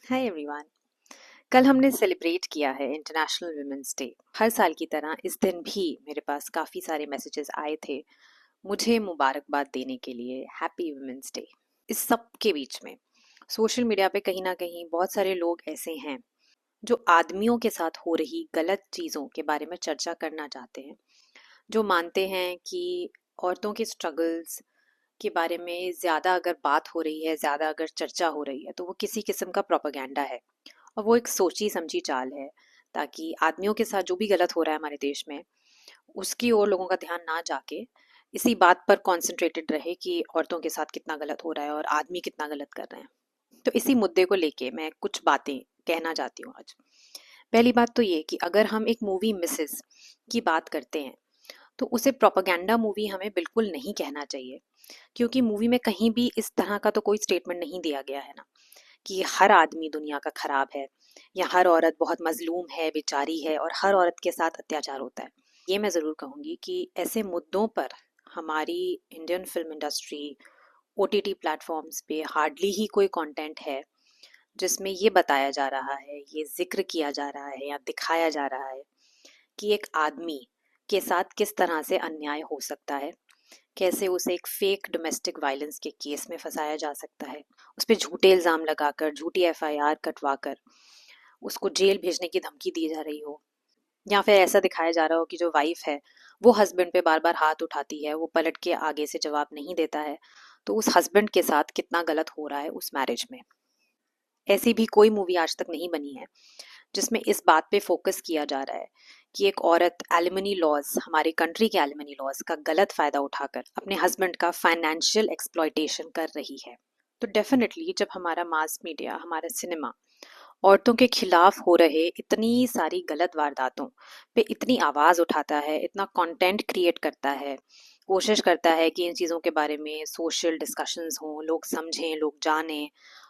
Hi everyone. कल हमने celebrate किया है इंटरनेशनल वुमेन्स डे। हर साल की तरह इस दिन भी मेरे पास काफ़ी सारे मैसेजेस आए थे मुझे मुबारकबाद देने के लिए, हैप्पी वुमेन्स डे। इस सब के बीच में सोशल मीडिया पे कहीं ना कहीं बहुत सारे लोग ऐसे हैं जो आदमियों के साथ हो रही गलत चीज़ों के बारे में चर्चा करना चाहते हैं, जो मानते हैं कि औरतों के स्ट्रगल्स के बारे में ज़्यादा अगर बात हो रही है, ज़्यादा अगर चर्चा हो रही है, तो वो किसी किस्म का प्रोपेगेंडा है और वो एक सोची समझी चाल है ताकि आदमियों के साथ जो भी गलत हो रहा है हमारे देश में, उसकी ओर लोगों का ध्यान ना जाके इसी बात पर कॉन्सेंट्रेटेड रहे कि औरतों के साथ कितना गलत हो रहा है और आदमी कितना गलत कर रहे हैं। तो इसी मुद्दे को लेके मैं कुछ बातें कहना चाहती हूँ आज। पहली बात तो ये कि अगर हम एक मूवी मिसेस की बात करते हैं तो उसे प्रोपेगेंडा मूवी हमें बिल्कुल नहीं कहना चाहिए, क्योंकि मूवी में कहीं भी इस तरह का तो कोई स्टेटमेंट नहीं दिया गया है ना कि हर आदमी दुनिया का खराब है या हर औरत बहुत मजलूम है, बेचारी है और हर औरत के साथ अत्याचार होता है। ये मैं ज़रूर कहूँगी कि ऐसे मुद्दों पर हमारी Indian film industry, OTT platforms पे हार्डली ही कोई कंटेंट है जिसमें ये बताया जा रहा है, ये जिक्र किया जा रहा है या दिखाया जा रहा है कि एक आदमी के साथ किस तरह से अन्याय हो सकता है, कैसे उसे एक फेक डोमेस्टिक वायलेंस के केस में फंसाया जा सकता है, उस पर झूठे इल्ज़ाम लगाकर, झूठी एफआईआर कटवाकर उसको जेल भेजने की धमकी दी जा रही हो, या फिर ऐसा दिखाया जा रहा हो कि जो वाइफ है वो हस्बैंड पे बार बार हाथ उठाती है, वो पलट के आगे से जवाब नहीं देता है, तो उस हस्बैंड के साथ कितना गलत हो रहा है उस मैरिज में। ऐसी भी कोई मूवी आज तक नहीं बनी है जिसमें इस बात पे फोकस किया जा रहा है कि एक औरत एलिमनी लॉज, हमारे कंट्री के एलिमनी लॉज का गलत फायदा उठाकर अपने हस्बैंड का फाइनेंशियल एक्सप्लॉयटेशन कर रही है। तो डेफिनेटली जब हमारा मास मीडिया, हमारा सिनेमा औरतों के खिलाफ हो रहे इतनी सारी गलत वारदातों पे इतनी आवाज उठाता है, इतना कंटेंट क्रिएट करता है, कोशिश करता है कि इन चीज़ों के बारे में सोशल डिस्कशंस हों, लोग समझें, लोग जानें,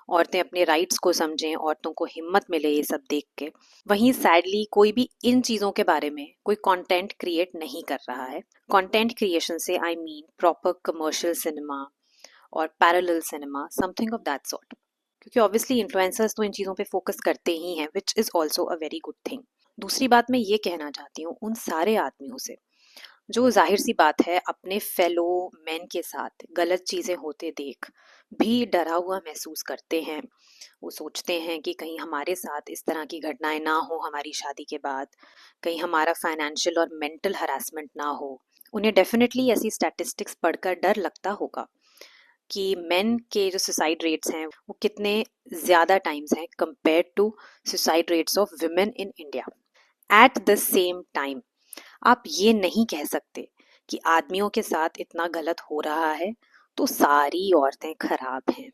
औरतें अपने राइट्स को समझें, औरतों को हिम्मत मिले ये सब देख के, वहीं सैडली कोई भी इन चीज़ों के बारे में कोई कंटेंट क्रिएट नहीं कर रहा है। कंटेंट क्रिएशन से I mean proper commercial cinema और parallel cinema, something of that sort. क्योंकि ऑब्वियसली इन्फ्लुएंसर्स तो इन चीज़ों पे फोकस करते ही हैं, which is also a very good thing. दूसरी बात मैं ये कहना चाहती हूँ उन सारे आदमियों से जो जाहिर सी बात है अपने फेलो मैन के साथ गलत चीज़ें होते देख भी डरा हुआ महसूस करते हैं। वो सोचते हैं कि कहीं हमारे साथ इस तरह की घटनाएं ना हो हमारी शादी के बाद, कहीं हमारा फाइनेंशियल और मेंटल हरासमेंट ना हो। उन्हें डेफिनेटली ऐसी स्टैटिस्टिक्स पढ़कर डर लगता होगा कि मेन के जो सुसाइड रेट्स हैं वो कितने ज़्यादा टाइम्स हैं compare to suicide rates of women in India. At the same time आप ये नहीं कह सकते कि आदमियों के साथ इतना गलत हो रहा है तो सारी औरतें खराब हैं।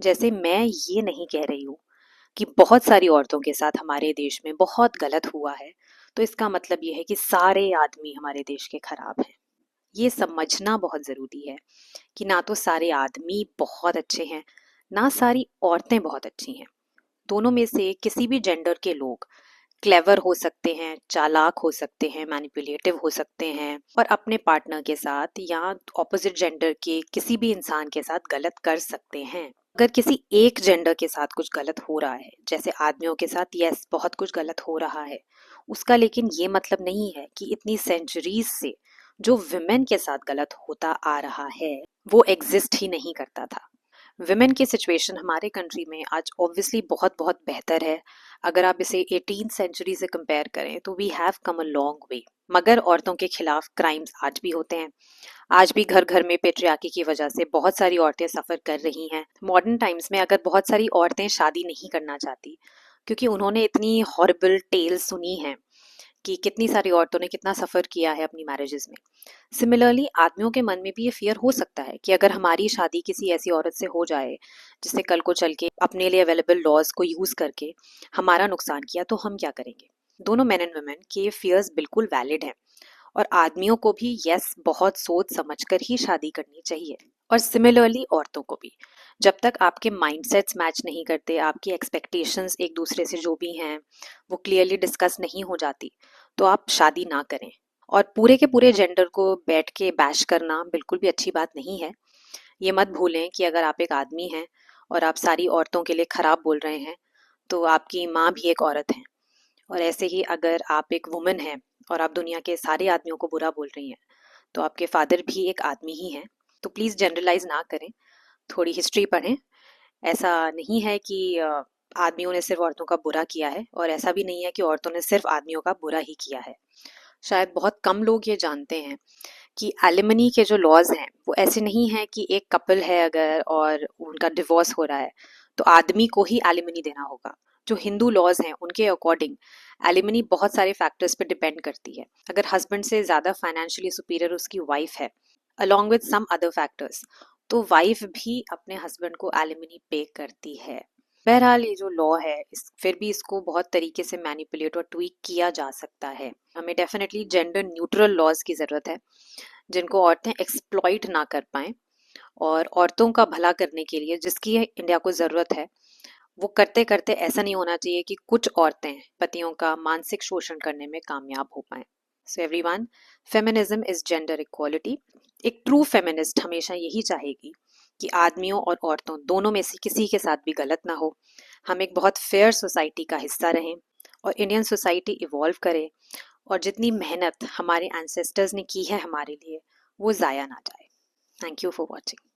जैसे मैं ये नहीं कह रही हूँ कि बहुत सारी औरतों के साथ हमारे देश में बहुत गलत हुआ है तो इसका मतलब ये है कि सारे आदमी हमारे देश के खराब हैं। ये समझना बहुत ज़रूरी है कि ना तो सारे आदमी बहुत अच्छे हैं, ना सारी औरतें बहुत अच्छी हैं। दोनों में से किसी भी जेंडर के लोग क्लेवर हो सकते हैं, चालाक हो सकते हैं, मैनिपुलेटिव हो सकते हैं और अपने पार्टनर के साथ या ऑपोजिट जेंडर के किसी भी इंसान के साथ गलत कर सकते हैं। अगर किसी एक जेंडर के साथ कुछ गलत हो रहा है, जैसे आदमियों के साथ यस बहुत कुछ गलत हो रहा है, उसका लेकिन ये मतलब नहीं है कि इतनी सेंचुरीज से जो विमेन के साथ गलत होता आ रहा है वो एग्जिस्ट ही नहीं करता था। विमेन की सिचुएशन हमारे कंट्री में आज ऑब्वियसली बहुत बहुत बेहतर है। अगर आप इसे 18th सेंचुरी से कंपेयर करें तो we have come a long way. मगर औरतों के खिलाफ क्राइम्स आज भी होते हैं। आज भी घर घर में पेट्रियार्की की वजह से बहुत सारी औरतें सफ़र कर रही हैं। मॉडर्न टाइम्स में अगर बहुत सारी औरतें शादी नहीं करना चाहती क्योंकि उन्होंने इतनी हॉरिबल टेल सुनी है कि कितनी सारी औरतों ने कितना सफ़र किया है अपनी मैरिजेस में, सिमिलरली आदमियों के मन में भी ये फियर हो सकता है कि अगर हमारी शादी किसी ऐसी औरत से हो जाए जिसने कल को चल के अपने लिए अवेलेबल लॉज को यूज़ करके हमारा नुकसान किया तो हम क्या करेंगे। दोनों मेन एंड वुमेन के ये फियर्स बिल्कुल वैलिड हैं और आदमियों को भी यस बहुत सोच समझकर ही शादी करनी चाहिए। और सिमिलरली औरतों को भी, जब तक आपके माइंडसेट्स मैच नहीं करते, आपकी एक्सपेक्टेशंस एक दूसरे से जो भी हैं वो क्लियरली डिस्कस नहीं हो जाती, तो आप शादी ना करें। और पूरे के पूरे जेंडर को बैठ के बैश करना बिल्कुल भी अच्छी बात नहीं है। ये मत भूलें कि अगर आप एक आदमी हैं और आप सारी औरतों के लिए खराब बोल रहे हैं तो आपकी माँ भी एक औरत है। और ऐसे ही अगर आप एक वुमन हैं और आप दुनिया के सारे आदमियों को बुरा बोल रही हैं, तो आपके फादर भी एक आदमी ही हैं। तो प्लीज़ जनरलाइज ना करें, थोड़ी हिस्ट्री पढ़ें। ऐसा नहीं है कि आदमियों ने सिर्फ औरतों का बुरा किया है, और ऐसा भी नहीं है कि औरतों ने सिर्फ आदमियों का बुरा ही किया है। शायद बहुत कम लोग ये जानते हैं कि एलिमनी के जो लॉज हैं वो ऐसे नहीं है कि एक कपल है अगर और उनका डिवोर्स हो रहा है तो आदमी को ही एलिमनी देना होगा। जो हिंदू लॉज हैं उनके अकॉर्डिंग एलिमनी बहुत सारे फैक्टर्स पे डिपेंड करती है। अगर हस्बैंड से ज़्यादा फाइनेंशियली सुपीरियर उसकी वाइफ है along with some other factors, तो वाइफ भी अपने हस्बैंड को एलिमनी पे करती है। बहरहाल ये जो लॉ है फिर भी इसको बहुत तरीके से मैनिपुलेट और ट्वीक किया जा सकता है। हमें डेफिनेटली जेंडर न्यूट्रल लॉज की ज़रूरत है जिनको औरतें एक्सप्लॉइट ना कर पाएं, और औरतों का भला करने के लिए जिसकी इंडिया को ज़रूरत है वो करते करते ऐसा नहीं होना चाहिए कि कुछ औरतें पतियों का मानसिक शोषण करने में कामयाब हो पाएं। So everyone, feminism is gender equality. एक ट्रू फेमिनिस्ट हमेशा यही चाहेगी कि आदमियों और औरतों दोनों में से किसी के साथ भी गलत ना हो। हम एक बहुत फेयर सोसाइटी का हिस्सा रहें और इंडियन सोसाइटी इवॉल्व करे, और जितनी मेहनत हमारे एंसेस्टर्स ने की है हमारे लिए वो ज़ाया ना जाए। Thank you for watching.